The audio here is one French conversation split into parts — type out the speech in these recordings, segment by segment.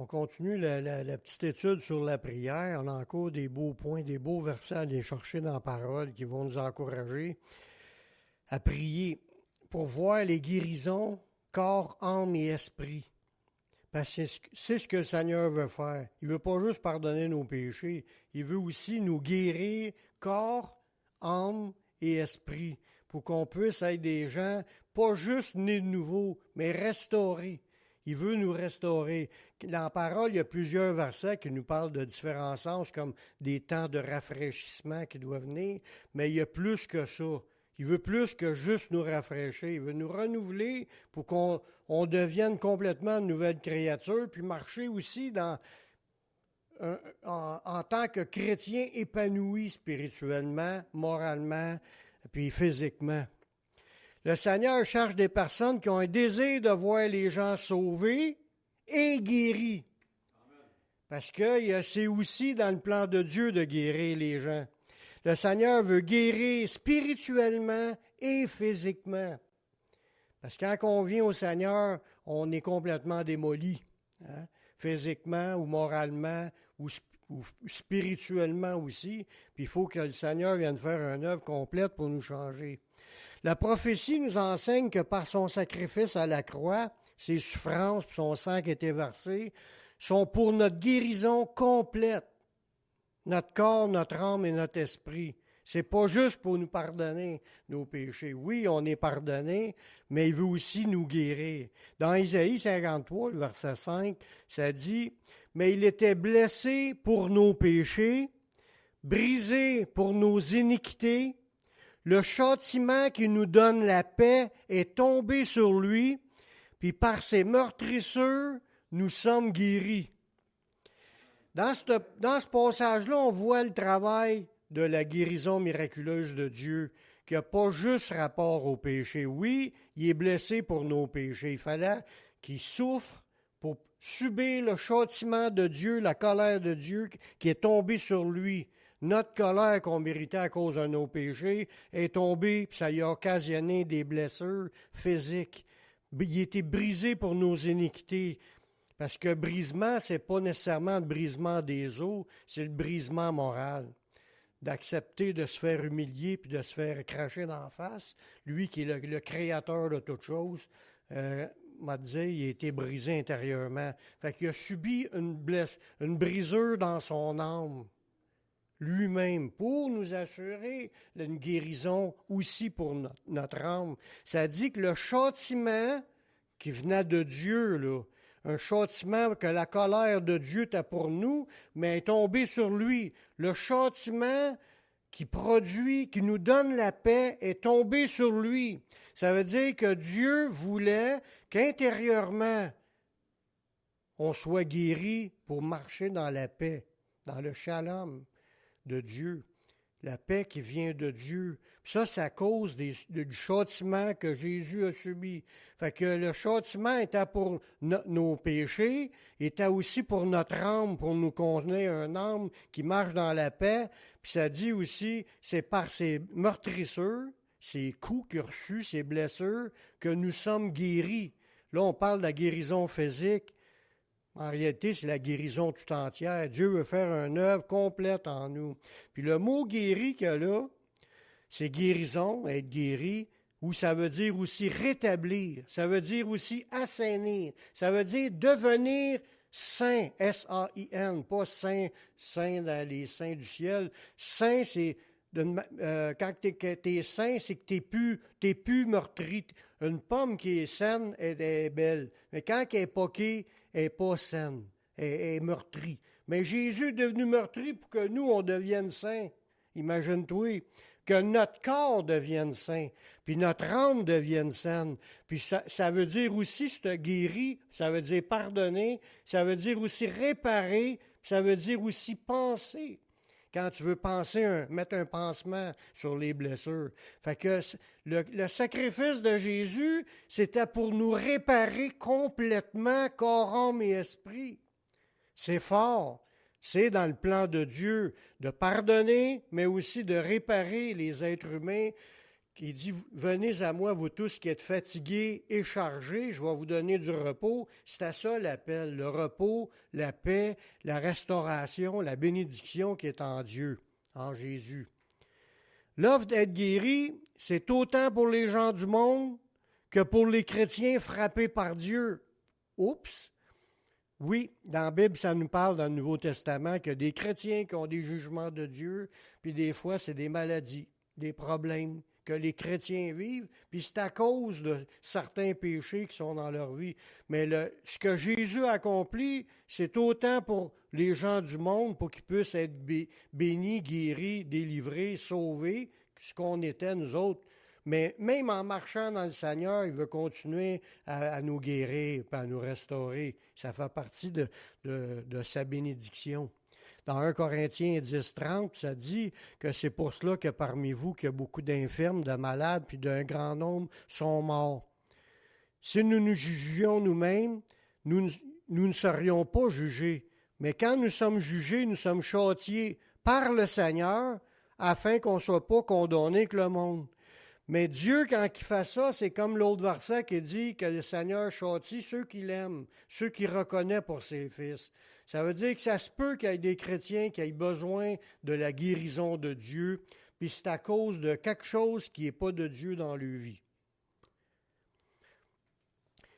On continue la petite étude sur la prière. On a encore des beaux points, des beaux versets à aller chercher dans la parole qui vont nous encourager à prier pour voir les guérisons, corps, âme et esprit. Parce que c'est ce que le Seigneur veut faire. Il ne veut pas juste pardonner nos péchés, il veut aussi nous guérir, corps, âme et esprit, pour qu'on puisse être des gens, pas juste nés de nouveau, mais restaurés. Il veut nous restaurer. Dans la parole, il y a plusieurs versets qui nous parlent de différents sens, comme des temps de rafraîchissement qui doivent venir, mais il y a plus que ça. Il veut plus que juste nous rafraîchir. Il veut nous renouveler pour qu'on devienne complètement une nouvelle créature, puis marcher aussi en tant que chrétien épanoui spirituellement, moralement, puis physiquement. Le Seigneur cherche des personnes qui ont un désir de voir les gens sauvés et guéris. Parce que c'est aussi dans le plan de Dieu de guérir les gens. Le Seigneur veut guérir spirituellement et physiquement. Parce que quand on vient au Seigneur, on est complètement démoli. Hein? Physiquement ou moralement ou spirituellement aussi. Puis il faut que le Seigneur vienne faire une œuvre complète pour nous changer. La prophétie nous enseigne que par son sacrifice à la croix, ses souffrances et son sang qui a été versé sont pour notre guérison complète. Notre corps, notre âme et notre esprit. C'est pas juste pour nous pardonner nos péchés. Oui, on est pardonné, mais il veut aussi nous guérir. Dans Isaïe 53, le verset 5, ça dit « Mais il était blessé pour nos péchés, brisé pour nos iniquités. Le châtiment qui nous donne la paix est tombé sur lui, puis par ses meurtrissures, nous sommes guéris. » Dans ce passage-là, on voit le travail de la guérison miraculeuse de Dieu, qui n'a pas juste rapport au péché. Oui, il est blessé pour nos péchés. Il fallait qu'il souffre pour subir le châtiment de Dieu, la colère de Dieu qui est tombée sur lui. Notre colère qu'on méritait à cause de nos péchés est tombée, puis ça lui a occasionné des blessures physiques. Il a été brisé pour nos iniquités. Parce que brisement, ce n'est pas nécessairement le brisement des os, c'est le brisement moral. D'accepter de se faire humilier puis de se faire cracher d'en face. Lui qui est le créateur de toutes choses, m'a dit, il a été brisé intérieurement. Fait qu'il a subi une brisure dans son âme lui-même pour nous assurer une guérison aussi pour notre âme. Ça dit que le châtiment qui venait de Dieu, là, un châtiment que la colère de Dieu était pour nous, mais est tombé sur lui. Le châtiment qui nous donne la paix, est tombé sur lui. Ça veut dire que Dieu voulait qu'intérieurement, on soit guéri pour marcher dans la paix, dans le shalom de Dieu. La paix qui vient de Dieu. Ça, c'est à cause du châtiment que Jésus a subi. Fait que le châtiment était pour nos péchés, était aussi pour notre âme, pour nous contenir un âme qui marche dans la paix. Puis ça dit aussi, c'est par ces meurtrissures, ces coups qu'il a reçus, ces blessures, que nous sommes guéris. Là, on parle de la guérison physique. En réalité, c'est la guérison tout entière. Dieu veut faire une œuvre complète en nous. Puis le mot « guéri » qu'il y a là, c'est guérison, être guéri, ou ça veut dire aussi rétablir, ça veut dire aussi assainir, ça veut dire devenir saint, S-A-I-N, pas saint dans les saints du ciel. Saint, c'est quand t'es saint, c'est que t'es plus meurtri. Une pomme qui est saine, elle est belle, mais quand elle est poquée, elle n'est pas saine, elle est meurtrie. Mais Jésus est devenu meurtri pour que nous, on devienne saints. Imagine-toi, que notre corps devienne saint, puis notre âme devienne saine. Puis ça veut dire aussi, se guérir, ça veut dire pardonner, ça veut dire aussi réparer, ça veut dire aussi penser. Quand tu veux mettre un pansement sur les blessures. Fait que le sacrifice de Jésus, c'était pour nous réparer complètement, corps, âme et esprit. C'est fort. C'est dans le plan de Dieu de pardonner, mais aussi de réparer les êtres humains qui dit « Venez à moi, vous tous qui êtes fatigués et chargés, je vais vous donner du repos », c'est à ça l'appel, le repos, la paix, la restauration, la bénédiction qui est en Dieu, en Jésus. L'offre d'être guéri, c'est autant pour les gens du monde que pour les chrétiens frappés par Dieu. Oups! Oui, dans la Bible, ça nous parle dans le Nouveau Testament qu'il y a des chrétiens qui ont des jugements de Dieu, puis des fois, c'est des maladies, des problèmes que les chrétiens vivent, puis c'est à cause de certains péchés qui sont dans leur vie. Mais ce que Jésus a accompli, c'est autant pour les gens du monde, pour qu'ils puissent être bénis, guéris, délivrés, sauvés, ce qu'on était nous autres. Mais même en marchant dans le Seigneur, il veut continuer à nous guérir, à nous restaurer. Ça fait partie de sa bénédiction. Dans 1 Corinthiens 10:30, ça dit que c'est pour cela que parmi vous, qu'il y a beaucoup d'infirmes, de malades, puis d'un grand nombre sont morts. Si nous nous jugions nous-mêmes, nous ne serions pas jugés. Mais quand nous sommes jugés, nous sommes châtiés par le Seigneur, afin qu'on ne soit pas condamnés que le monde. Mais Dieu, quand il fait ça, c'est comme l'autre verset qui dit que le Seigneur châtie ceux qui l'aiment, ceux qu'il reconnaît pour ses fils. Ça veut dire que ça se peut qu'il y ait des chrétiens qui aient besoin de la guérison de Dieu, puis c'est à cause de quelque chose qui n'est pas de Dieu dans leur vie.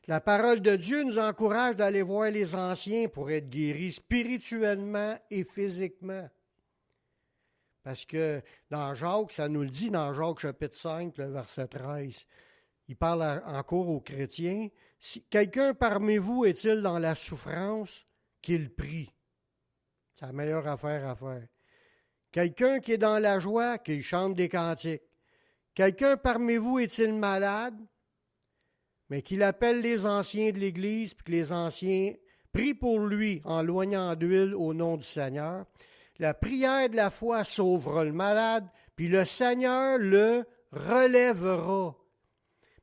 La parole de Dieu nous encourage d'aller voir les anciens pour être guéris spirituellement et physiquement. Parce que dans Jacques, ça nous le dit dans Jacques chapitre 5, le verset 13. Il parle encore aux chrétiens. Si quelqu'un parmi vous est-il dans la souffrance, qu'il prie. C'est la meilleure affaire à faire. Quelqu'un qui est dans la joie, qu'il chante des cantiques. Quelqu'un parmi vous est-il malade, mais qu'il appelle les anciens de l'Église, puis que les anciens prient pour lui en loignant d'huile au nom du Seigneur. La prière de la foi sauvera le malade, puis le Seigneur le relèvera.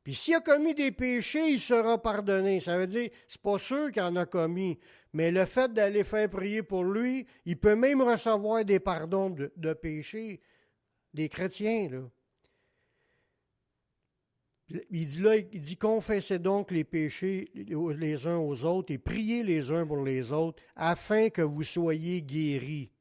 Puis s'il a commis des péchés, il sera pardonné. Ça veut dire, c'est pas sûr qu'il en a commis, mais le fait d'aller faire prier pour lui, il peut même recevoir des pardons de péchés des chrétiens, là. Il dit, confessez donc les péchés les uns aux autres et priez les uns pour les autres, afin que vous soyez guéris.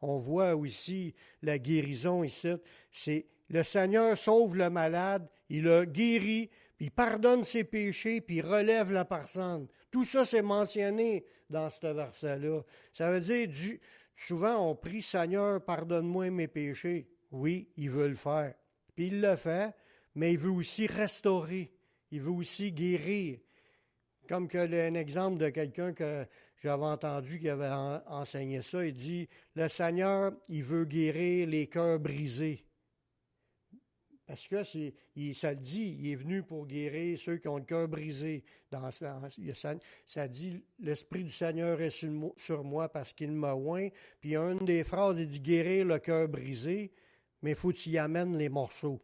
On voit aussi la guérison ici. C'est le Seigneur sauve le malade, il le guérit, puis il pardonne ses péchés, puis il relève la personne. Tout ça, c'est mentionné dans ce verset-là. Ça veut dire, souvent on prie, Seigneur, pardonne-moi mes péchés. Oui, il veut le faire. Puis il le fait, mais il veut aussi restaurer. Il veut aussi guérir. Comme un exemple de quelqu'un que j'avais entendu qui avait enseigné ça, il dit, le Seigneur, il veut guérir les cœurs brisés. Parce que ça le dit, il est venu pour guérir ceux qui ont le cœur brisé. Ça dit, l'Esprit du Seigneur est sur moi parce qu'il m'a oint. Puis une des phrases, il dit guérir le cœur brisé, mais il faut qu'il y amène les morceaux.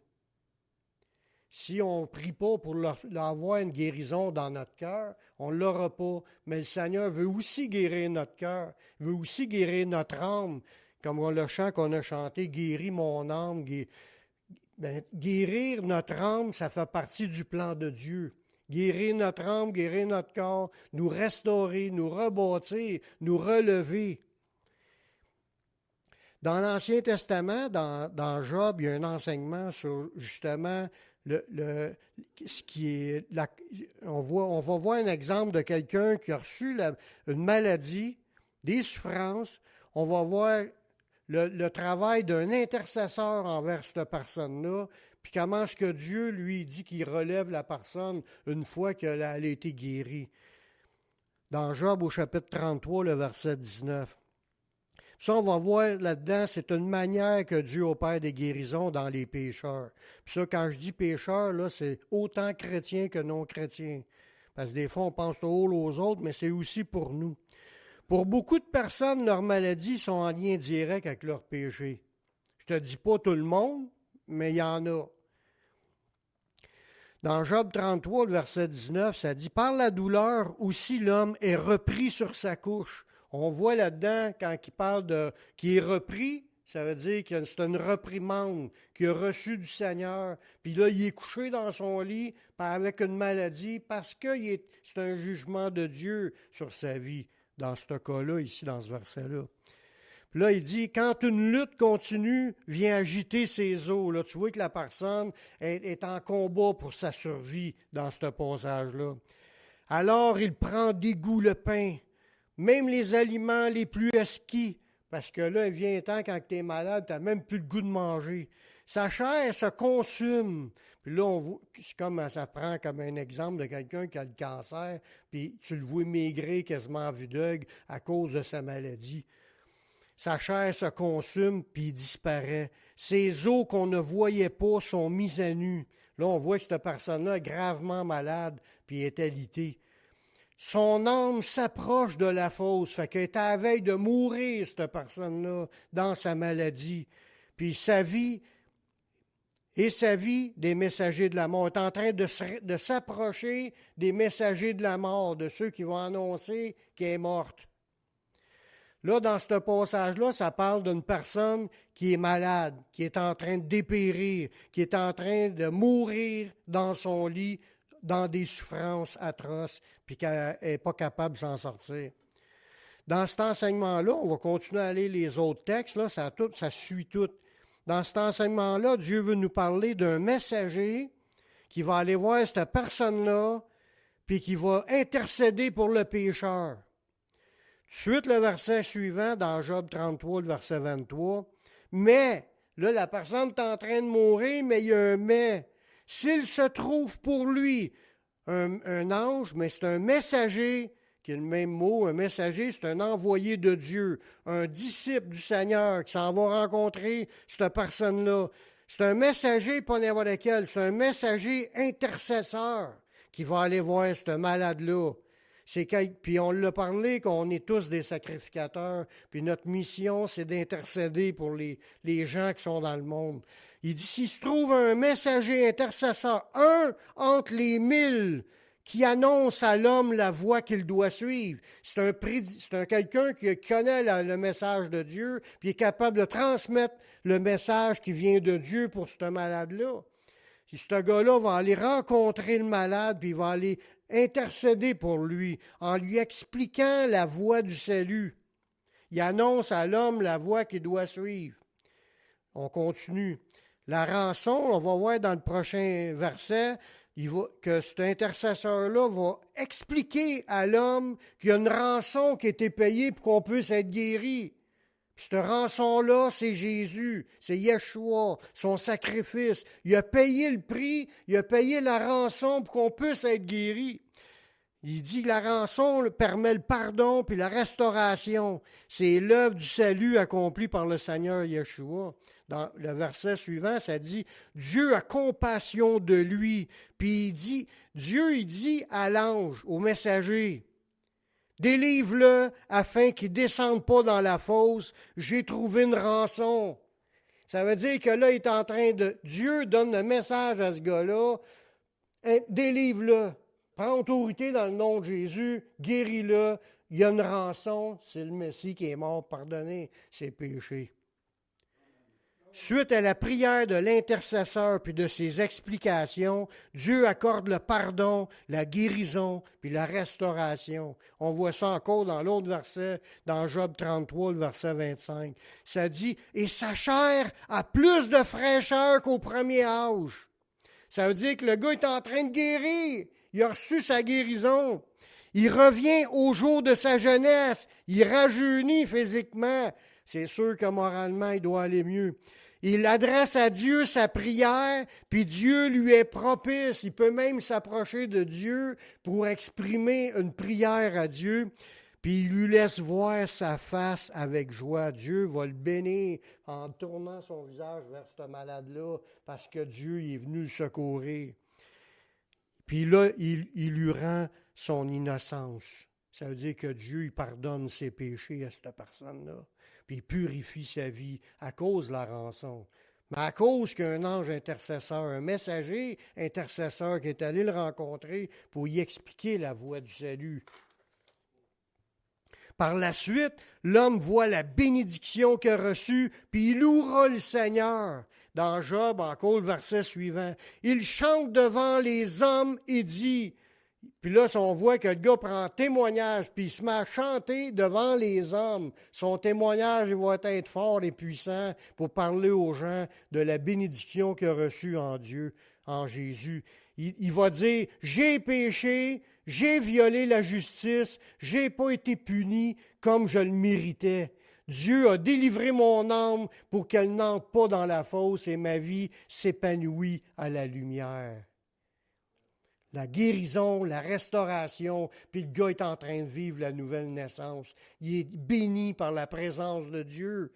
Si on ne prie pas pour avoir une guérison dans notre cœur, on ne l'aura pas. Mais le Seigneur veut aussi guérir notre cœur, veut aussi guérir notre âme, comme le chant qu'on a chanté, « Guéris mon âme ». Guérir notre âme, ça fait partie du plan de Dieu. Guérir notre âme, guérir notre corps, nous restaurer, nous rebâtir, nous relever. Dans l'Ancien Testament, dans Job, il y a un enseignement sur justement ce qui est. On va voir un exemple de quelqu'un qui a reçu une maladie, des souffrances. On va voir le travail d'un intercesseur envers cette personne-là, puis comment est-ce que Dieu lui dit qu'il relève la personne une fois qu'elle a été guérie. Dans Job au chapitre 33, le verset 19. Ça, on va voir là-dedans, c'est une manière que Dieu opère des guérisons dans les pécheurs. Puis ça, quand je dis pécheurs, là, c'est autant chrétiens que non chrétiens. Parce que des fois, on pense aux autres, mais c'est aussi pour nous. Pour beaucoup de personnes, leurs maladies sont en lien direct avec leurs péchés. Je ne te dis pas tout le monde, mais il y en a. Dans Job 33, le verset 19, ça dit « Par la douleur aussi l'homme est repris sur sa couche ». On voit là-dedans, quand il parle qui est repris, Ça veut dire que c'est une reprimande qu'il a reçue du Seigneur. Puis là, il est couché dans son lit avec une maladie parce que c'est un jugement de Dieu sur sa vie, dans ce cas-là, ici, dans ce verset-là. Puis là, il dit, quand une lutte continue vient agiter ses os, là, tu vois que la personne est en combat pour sa survie dans ce passage-là. Alors, il prend dégoût le pain, même les aliments les plus exquis, parce que là, il vient un temps, quand tu es malade, tu n'as même plus le goût de manger. Sa chair se consume. Puis là, on voit, c'est comme, ça prend comme un exemple de quelqu'un qui a le cancer, puis tu le vois maigrir quasiment à vue d'œil à cause de sa maladie. Sa chair se consume, puis il disparaît. Ses os qu'on ne voyait pas sont mis à nu. Là, on voit que cette personne-là est gravement malade, puis est alitée. Son âme s'approche de la fosse, fait qu'elle est à la veille de mourir, cette personne-là, dans sa maladie. Puis sa vie des messagers de la mort est en train de s'approcher des messagers de la mort, de ceux qui vont annoncer qu'elle est morte. Là, dans ce passage-là, ça parle d'une personne qui est malade, qui est en train de dépérir, qui est en train de mourir dans son lit, dans des souffrances atroces, puis qu'elle n'est pas capable de s'en sortir. Dans cet enseignement-là, on va continuer à lire les autres textes, là, ça suit tout. Dans cet enseignement-là, Dieu veut nous parler d'un messager qui va aller voir cette personne-là, puis qui va intercéder pour le pécheur. Tout de suite, le verset suivant, dans Job 33, le verset 23, « Mais, là, la personne est en train de mourir, mais il y a un mais. S'il se trouve pour lui un ange, mais c'est un messager, qui est le même mot, un messager, c'est un envoyé de Dieu, un disciple du Seigneur qui s'en va rencontrer cette personne-là. C'est un messager, pas n'importe lequel, c'est un messager intercesseur qui va aller voir ce malade-là. Puis on l'a parlé qu'on est tous des sacrificateurs, puis notre mission, c'est d'intercéder pour les gens qui sont dans le monde. Il dit, s'il se trouve un messager intercesseur, un entre les 1000, qui annonce à l'homme la voie qu'il doit suivre. C'est quelqu'un qui connaît le message de Dieu, puis est capable de transmettre le message qui vient de Dieu pour ce malade-là. Si ce gars-là va aller rencontrer le malade, puis il va aller intercéder pour lui, en lui expliquant la voie du salut. Il annonce à l'homme la voie qu'il doit suivre. On continue. La rançon, on va voir dans le prochain verset, que cet intercesseur-là va expliquer à l'homme qu'il y a une rançon qui a été payée pour qu'on puisse être guéri. Puis cette rançon-là, c'est Jésus, c'est Yeshua, son sacrifice. Il a payé le prix, il a payé la rançon pour qu'on puisse être guéri. Il dit que la rançon permet le pardon puis la restauration. C'est l'œuvre du salut accomplie par le Seigneur Yeshua. Dans le verset suivant, ça dit « Dieu a compassion de lui ». Puis Dieu dit à l'ange, au messager, « Délivre-le afin qu'il ne descende pas dans la fosse, j'ai trouvé une rançon. » Ça veut dire que là, il est en train Dieu donne le message à ce gars-là, « Délivre-le, prends autorité dans le nom de Jésus, guéris-le, il y a une rançon, c'est le Messie qui est mort pour pardonner ses péchés. » Suite à la prière de l'intercesseur puis de ses explications, Dieu accorde le pardon, la guérison puis la restauration. On voit ça encore dans l'autre verset, dans Job 33, le verset 25. Ça dit « Et sa chair a plus de fraîcheur qu'au premier âge. » Ça veut dire que le gars est en train de guérir. Il a reçu sa guérison. Il revient au jour de sa jeunesse. Il rajeunit physiquement. C'est sûr que moralement, il doit aller mieux. Il adresse à Dieu sa prière, puis Dieu lui est propice. Il peut même s'approcher de Dieu pour exprimer une prière à Dieu, puis il lui laisse voir sa face avec joie. Dieu va le bénir en tournant son visage vers ce malade-là, parce que Dieu est venu le secourir. Puis là, il lui rend son innocence. Ça veut dire que Dieu il pardonne ses péchés à cette personne-là. Puis il purifie sa vie à cause de la rançon. Mais à cause qu'un ange intercesseur, un messager intercesseur qui est allé le rencontrer pour y expliquer la voie du salut. Par la suite, l'homme voit la bénédiction qu'il a reçue, puis il louera le Seigneur. Dans Job, encore le verset suivant, il chante devant les hommes et dit, puis là, on voit que le gars prend témoignage, puis il se met à chanter devant les hommes. Son témoignage, il va être fort et puissant pour parler aux gens de la bénédiction qu'il a reçue en Dieu, en Jésus. Il va dire, j'ai péché, j'ai violé la justice, j'ai pas été puni comme je le méritais. Dieu a délivré mon âme pour qu'elle n'entre pas dans la fosse et ma vie s'épanouit à la lumière. La guérison, la restauration, puis le gars est en train de vivre la nouvelle naissance. Il est béni par la présence de Dieu.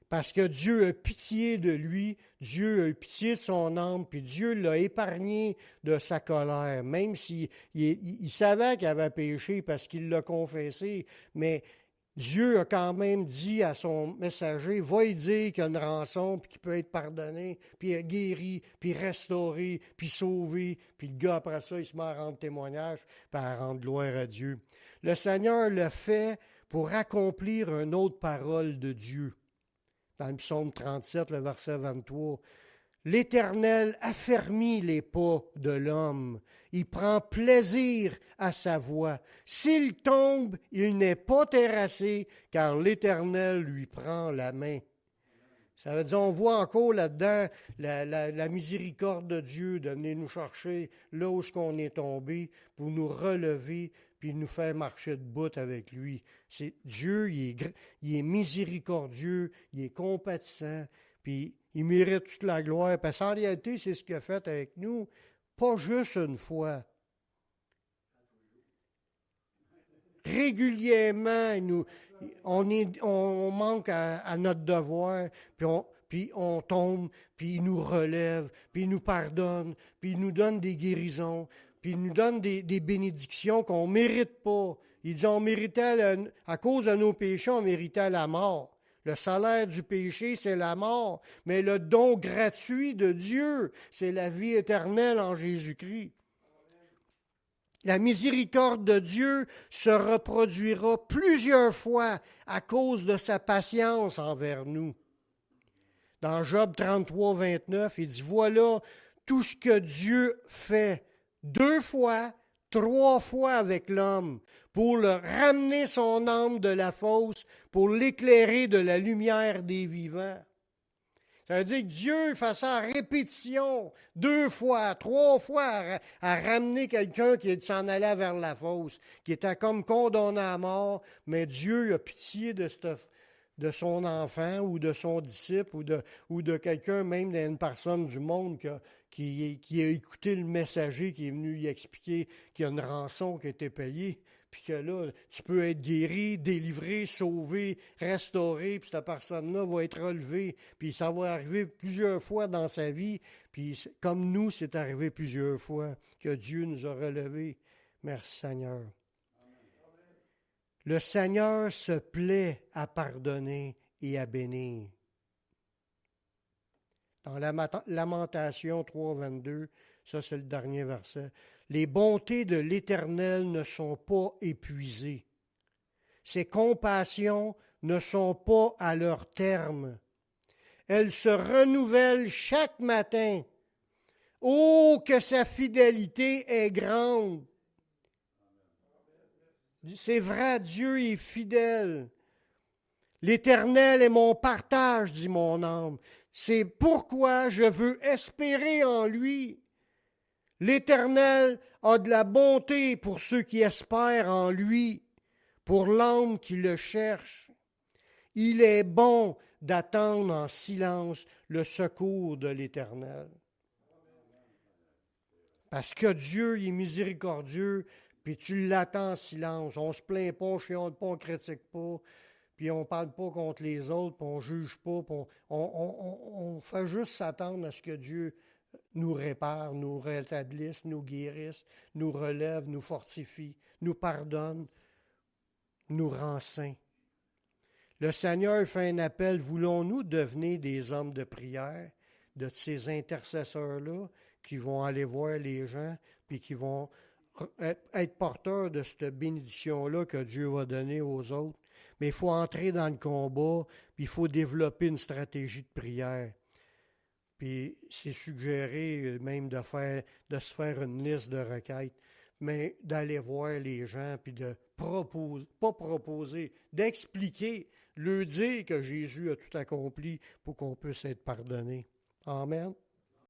Parce que Dieu a pitié de lui, Dieu a eu pitié de son âme, puis Dieu l'a épargné de sa colère, même s'il savait qu'il avait péché parce qu'il l'a confessé, mais Dieu a quand même dit à son messager, va y dire qu'il y a une rançon, puis qu'il peut être pardonné, puis guéri, puis restauré, puis sauvé, puis le gars après ça, il se met à rendre témoignage, puis à rendre gloire à Dieu. Le Seigneur le fait pour accomplir une autre parole de Dieu. Dans le psaume 37, le verset 23, « L'Éternel affermit les pas de l'homme. Il prend plaisir à sa voix. S'il tombe, il n'est pas terrassé, car l'Éternel lui prend la main. » Ça veut dire, on voit encore là-dedans la miséricorde de Dieu de venir nous chercher là où on est tombé pour nous relever puis nous faire marcher debout avec lui. C'est Dieu, il est miséricordieux, il est compatissant, puis il mérite toute la gloire. Parce qu'en réalité, c'est ce qu'il a fait avec nous, pas juste une fois. Régulièrement, on manque à notre devoir, puis on tombe, puis il nous relève, puis il nous pardonne, puis il nous donne des guérisons, puis il nous donne des bénédictions qu'on ne mérite pas. Il dit, à cause de nos péchés, on méritait la mort. Le salaire du péché, c'est la mort, mais le don gratuit de Dieu, c'est la vie éternelle en Jésus-Christ. La miséricorde de Dieu se reproduira plusieurs fois à cause de sa patience envers nous. Dans Job 33, 29, il dit, voilà tout ce que Dieu fait 2 fois, 3 fois avec l'homme, pour le ramener son âme de la fosse, pour l'éclairer de la lumière des vivants. Ça veut dire que Dieu fait ça à répétition, 2 fois, 3 fois, à ramener quelqu'un qui s'en allait vers la fosse, qui était comme condamné à mort, mais Dieu a pitié de son enfant ou de son disciple ou de quelqu'un, même d'une personne du monde qui a écouté le messager qui est venu lui expliquer qu'il y a une rançon qui a été payée, puis que là, tu peux être guéri, délivré, sauvé, restauré, puis cette personne-là va être relevée, puis ça va arriver plusieurs fois dans sa vie, puis comme nous, c'est arrivé plusieurs fois que Dieu nous a relevés. Merci Seigneur. Le Seigneur se plaît à pardonner et à bénir. Dans Lamentation 3, 22, ça c'est le dernier verset. Les bontés de l'Éternel ne sont pas épuisées. Ses compassions ne sont pas à leur terme. Elles se renouvellent chaque matin. Oh, que sa fidélité est grande! C'est vrai, Dieu est fidèle. L'Éternel est mon partage, dit mon âme. C'est pourquoi je veux espérer en lui. L'Éternel a de la bonté pour ceux qui espèrent en lui, pour l'âme qui le cherche. Il est bon d'attendre en silence le secours de l'Éternel. Parce que Dieu il est miséricordieux, puis tu l'attends en silence. On ne se plaint pas, on ne chionne pas, on ne critique pas, puis on ne parle pas contre les autres, puis on ne juge pas, puis on fait juste s'attendre à ce que Dieu nous répare, nous rétablisse, nous guérisse, nous relève, nous fortifie, nous pardonne, nous rend saints. Le Seigneur fait un appel, voulons-nous devenir des hommes de prière, de ces intercesseurs-là qui vont aller voir les gens, puis qui vont être porteur de cette bénédiction-là que Dieu va donner aux autres. Mais il faut entrer dans le combat, puis il faut développer une stratégie de prière. Puis c'est suggéré même de se faire une liste de requêtes, mais d'aller voir les gens, puis de d'expliquer, leur dire que Jésus a tout accompli pour qu'on puisse être pardonné. Amen.